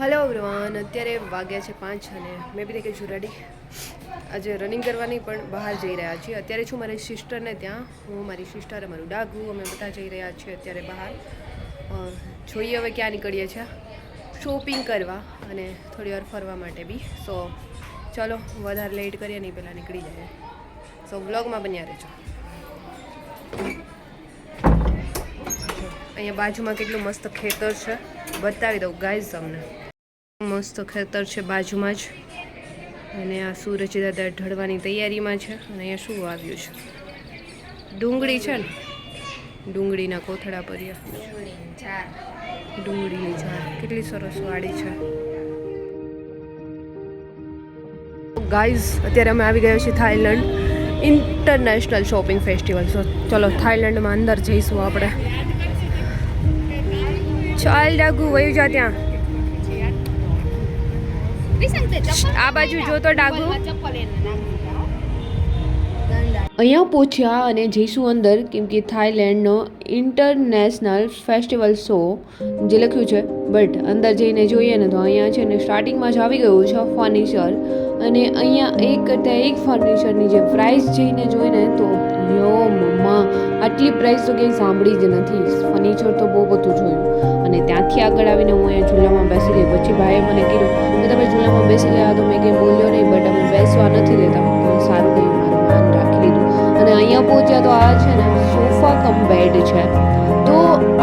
Hello everyone, અત્યારે વાગ્યા છે 5 અને મેં બી થઈ છું રેડી. આજે રનિંગ કરવાની પણ બહાર જઈ રહ્યા છીએ. અત્યારે છું મારી સિસ્ટરને ત્યાં. હું, મારી સિસ્ટર, મારું ડાગુ, અમે બધા જઈ રહ્યા છીએ અત્યારે બહાર. જોઈએ હવે ક્યાં નીકળીએ છીએ, શોપિંગ કરવા અને થોડી વાર ફરવા માટે બી. સો ચલો વધારે લેટ કરીએ નહીં, પહેલાં નીકળી જાય. સો વ્લોગમાં બન્યા રહેજો. અહીંયા બાજુમાં કેટલું મસ્ત ખેતર છે, બતાવી દઉં ગાઈઝ તમને. મસ્ત ખેતર છે બાજુમાં જ, અને આ સૂરજ દાદા ઢળવાની તૈયારીમાં છે. અને અહીંયા શું આવ્યું છે? ડુંગળી છે ને, ડુંગળીના કોથળા પર્યા, ડુંગળીની ઝાડ કેટલી સરસ વાડી છે. ગાઈઝ અત્યારે અમે આવી ગયા છીએ થાઈલેન્ડ ઇન્ટરનેશનલ શોપિંગ ફેસ્ટિવલ. સો ચલો થાઈલેન્ડમાં અંદર જઈશું આપણે. ચાલ ડાગુ વયું જા ત્યાં. આ બાજુ જો તો ડાગુ. અહીંયા પહોંચ્યા અને જઈશું અંદર, કેમ કે થાઈલેન્ડનો ઇન્ટરનેશનલ ફેસ્ટિવલ શો જે લખ્યું છે. બટ અંદર જઈને જોઈએ ને તો અહીંયા છે ને સ્ટાર્ટિંગમાં જ આવી ગયું છે ફર્નિચર. અને અહીંયા એક કરતાં એક ફર્નિચરની જે પ્રાઇસ જઈને જોઈને તો યો મમ્મા, આટલી પ્રાઇસ તો ક્યાંય સાંભળી જ નથી. ફર્નિચર તો બહુ બધું જોયું. અને ત્યાંથી આગળ આવીને હું અહીંયા ઝૂલામાં બેસી ગઈ. પછી ભાઈએ મને કીધું કે તમે ઝૂલામાં બેસી ગયા તો મેં કંઈ બોલ્યો નહીં, બટ અમે બેસવા નથી દેતા. તો સારું કહ્યું, મારું માન રાખી લીધું. અને અહીંયા પહોંચ્યા તો આ છે ને સોફા કમ બેડ છે. તો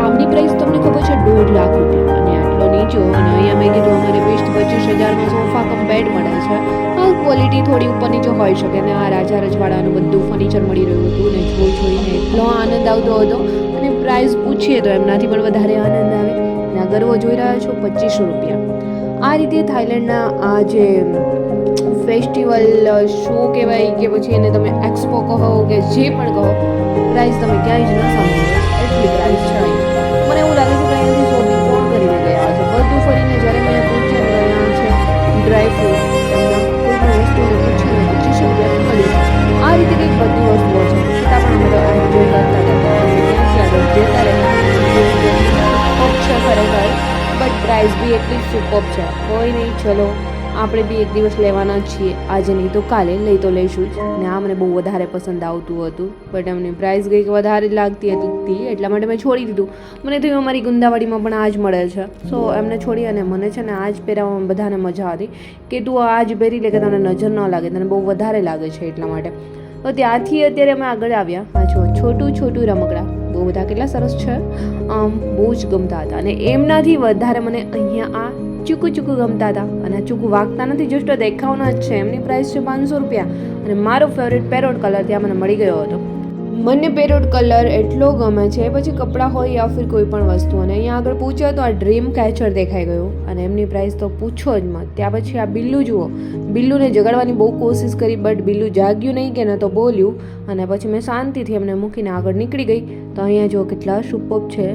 આમની પ્રાઇસ તમને ખબર છે 1.5 લાખ રૂપિયા. અને આટલો નીચો. અને અહીંયા મેં કીધું અમારે 20-25 હજારમાં સોફા કમ બેડ મળે છે. હા, ક્વોલિટી થોડી ઉપર નીચે હોઈ શકે. ને આ રાજા રજવાડાનું બધું ફર્નિચર મળી રહ્યું હતું ને જોઈને એટલો આનંદ આવતો હતો. અને પ્રાઇસ પૂછીએ તો એમનાથી પણ વધારે આનંદ આવે. અને આ ગરવો જોઈ રહ્યા છો 2500 રૂપિયા. આ રીતે થાઈલેન્ડના આ જે ફેસ્ટિવલ શો કહેવાય કે પછી એને તમે એક્સપો કહો કે જે પણ કહો, પ્રાઇસ તમે ક્યાંય જ ન સાંભળો એટલી પ્રાઇસ છે. મને એવું લાગે છે કે અહીંયાથી શોપિંગ કોણ કરીને ગયા છે. બધું ફરીને જ્યારે મેં પૂછ્યું ને અહીંયા છે ડ્રાય ફ્રૂટ, એમના કોઈ પણ વસ્તુને પૂછીને 2500 રૂપિયા મળી. આ રીતે કંઈક બધી વસ્તુઓ છે. છતાં પણ અમે તો એન્જોય કરતા હતા. ત્યાંથી આગળ જતા રહ્યા છે ખરેખર. બટ પ્રાઇસ બી એટલી સુપર છે. કોઈ નહીં, ચલો આપણે બી એક દિવસ લેવાના જ છીએ. આજે નહીં તો કાલે લઈ તો લઈશું જ. ને આ મને બહુ વધારે પસંદ આવતું હતું, બટ એમની પ્રાઇસ કંઈક વધારે લાગતી હતી, એટલા માટે મેં છોડી દીધું. મને થયું અમારી ગુંદાવાડીમાં પણ આ જ મળે છે. સો એમને છોડી. અને મને છે ને આ જ પહેરાવવામાં બધાને મજા હતી કે તું આ જ પહેરી લે કે તને નજર ન લાગે, તને બહુ વધારે લાગે છે એટલા માટે. તો ત્યાંથી અત્યારે અમે આગળ આવ્યા. આ છોટું છોટું રમકડા બહુ બધા કેટલા સરસ છે. બહુ જ ગમતા હતા. અને એમનાથી વધારે મને અહીંયા આ ચૂકું ગમતા હતા. અને ચૂકું વાગતા નથી, જસ્ટ દેખાવના જ છે. એમની પ્રાઇસ છે 500 રૂપિયા. અને મારો ફેવરેટ પેરોટ કલર ત્યાં મને મળી ગયો હતો. મને પેરોટ કલર એટલો ગમે છે. પછી કપડાં હોય યા ફિર કોઈ પણ વસ્તુ. અને અહીંયા આગળ પૂછ્યો તો આ ડ્રીમ કેચર દેખાઈ ગયું. અને એમની પ્રાઇસ તો પૂછો જ મત. ત્યાં પછી આ બિલ્લું જુઓ. બિલ્લુને જગાડવાની બહુ કોશિશ કરી, બટ બિલ્લું જાગ્યું નહીં કે ન તો બોલ્યું. અને પછી મેં શાંતિથી એમને મૂકીને આગળ નીકળી ગઈ. તો અહીંયા જો કેટલા સુપર છે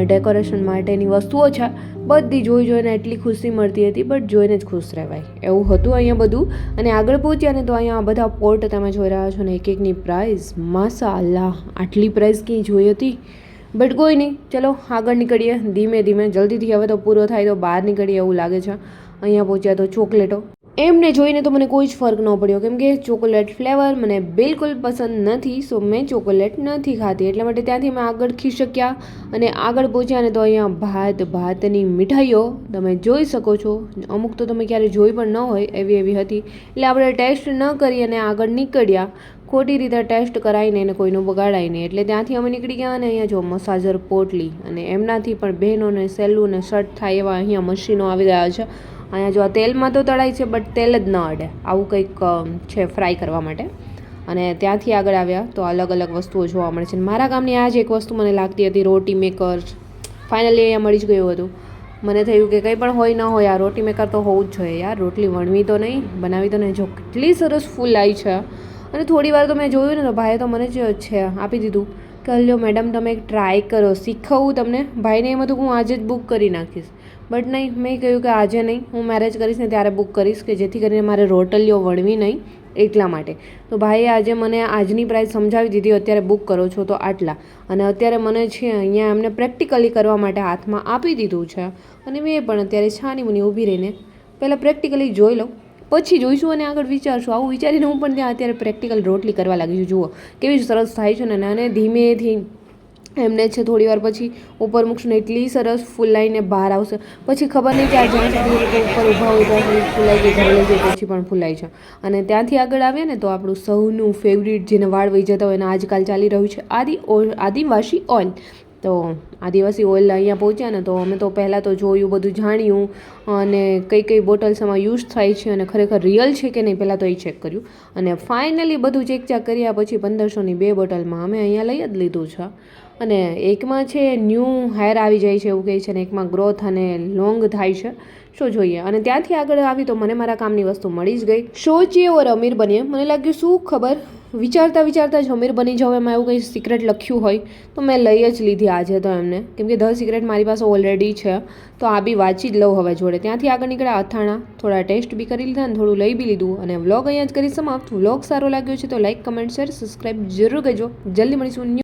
ડેકોરેશન માટેની વસ્તુઓ છે. બધી જોઈને એટલી ખુશી મળતી હતી, બટ જોઈને જ ખુશ રહેવાય એવું હતું અહીંયા બધું. અને આગળ પહોંચ્યા ને તો અહીંયા બધા પોટ તમે જોઈ રહ્યા છો ને એક એકની પ્રાઇસ માશાઅલ્લાહ, આટલી પ્રાઇસ ક્યાંય જોઈ હતી. બટ કોઈ નહીં, ચલો આગળ નીકળીએ ધીમે ધીમે. જલ્દીથી હવે તો પૂરો થાય તો બહાર નીકળીએ એવું લાગે છે. અહીંયા પહોંચ્યા તો ચોકલેટો. એમને જોઈને તો મને કોઈ જ ફરક ન પડ્યો, કેમ કે ચોકોલેટ ફ્લેવર મને બિલકુલ પસંદ નથી. સો મેં ચોકોલેટ નથી ખાતી. એટલા માટે ત્યાંથી મેં આગળ ખીસક્યા અને આગળ પહોંચ્યા ને તો અહીંયા ભાતની મીઠાઈઓ તમે જોઈ શકો છો. અમુક તો તમે ક્યારે જોઈ પણ ન હોય એવી હતી. એટલે આપણે ટેસ્ટ ન કરી અને આગળ નીકળ્યા. ખોટી રીતે ટેસ્ટ કરાવીને એને કોઈનું બગાડાય નહીં. એટલે ત્યાંથી અમે નીકળી ગયા. અને અહીંયા જો મસાજર પોટલી અને એમનાથી પણ બહેનોને સહેલું ને શર્ટ થાય એવા અહીંયા મશીનો આવી ગયા છે. અહીંયા જો આ તેલમાં તો તળાય છે, બટ તેલ જ ન અડે આવું કંઈક છે ફ્રાય કરવા માટે. અને ત્યાંથી આગળ આવ્યા તો અલગ અલગ વસ્તુઓ જોવા મળે છે. મારા ગામની આ જ એક વસ્તુ મને લાગતી હતી, રોટી મેકર. ફાઇનલી અહીંયા મળી જ ગયું હતું. મને થયું કે કંઈ પણ હોય ન હોય આ રોટી મેકર તો હોવું જ જોઈએ યાર. રોટલી વણવી તો નહીં, બનાવી તો નહીં. જો કેટલી સરસ ફૂલ આવી છે. અને થોડી વાર તો મેં જોયું ને તો ભાઈએ તો મને જ છે આપી દીધું કે લ્યો મેડમ તમે એક ટ્રાય કરો, શીખવું તમને. ભાઈને એમ હતું કે હું આજે જ બુક કરી નાખીશ, બટ નહીં, મેં કહ્યું કે આજે નહીં, હું મેરેજ કરીશ ને ત્યારે બુક કરીશ, કે જેથી કરીને મારે રોટલીઓ વણવી નહીં. એટલા માટે. તો ભાઈએ આજે મને આજની પ્રાઇસ સમજાવી દીધી, અત્યારે બુક કરો છો તો આટલા. અને અત્યારે મને છે અહીંયા એમને પ્રેક્ટિકલી કરવા માટે હાથમાં આપી દીધું છે અને મેં પણ અત્યારે છાની મુની ઊભી રહીને પહેલાં પ્રેક્ટિકલી જોઈ લઉં, પછી જોઈશું અને આગળ વિચારશું. આવું વિચારીને હું પણ ત્યાં અત્યારે પ્રેક્ટિકલ રોટલી કરવા લાગી છું. જુઓ કેવી સરસ થાય છે ને, અને ધીમેથી એમને છે થોડી વાર પછી ઉપર મૂકશું ને એટલી સરસ ફૂલાઈને બહાર આવશે. પછી ખબર નહીં કે આ જ્યાં સુધી લોકો ઉપર ઊભા હોય ત્યાં સુધી ફૂલાઈ ગઈ, ઘરે લઈ જાય પછી પણ ફૂલાય છે. અને ત્યાંથી આગળ આવીએ ને તો આપણું સૌનું ફેવરિટ જેને વાળ વહી જતા હોય અને આજકાલ ચાલી રહ્યું છે આદિવાસી ઓઇલ. તો આદિવાસી ઓઇલ અહીંયા પહોંચ્યા ને તો અમે તો પહેલાં તો જોયું, બધું જાણ્યું અને કઈ કઈ બોટલ્સ એમાં યુઝ થાય છે અને ખરેખર રિયલ છે કે નહીં પહેલાં તો એ ચેક કર્યું. અને ફાઇનલી બધું ચેક કર્યા પછી 1500ની 2 બોટલમાં અમે અહીંયા લઈ જ લીધું છે. અને એકમાં છે ન્યૂ હેર આવી જાય છે એવું કહે છે, ને એકમાં ગ્રોથ અને લોંગ થાય છે. શું જોઈએ. અને ત્યાંથી આગળ આવી તો મને મારા કામની વસ્તુ મળી જ ગઈ. સોચીએ ઓર અમીર બનીએ. મને લાગ્યું શું ખબર, વિચારતા વિચારતા જ અમીર બની જાવ, એમાં એવું કંઈ સિક્રેટ લખ્યું હોય તો મેં લઈ જ લીધી આજે તો એમને, કેમ કે ધ સિક્રેટ મારી પાસે ઓલરેડી છે તો આ બી વાંચી જ લઉં હવે જોડે. ત્યાંથી આગળ નીકળ્યા અથાણા, થોડા ટેસ્ટ બી કરી લીધા અને થોડું લઈ બી લીધું. અને વ્લોગ અહીંયા જ કરી સમાપ્ત. વ્લોગ સારો લાગ્યો છે તો લાઈક, કમેન્ટ, શેર, સબસ્ક્રાઈબ જરૂર કરજો. જલ્દી મળીશું.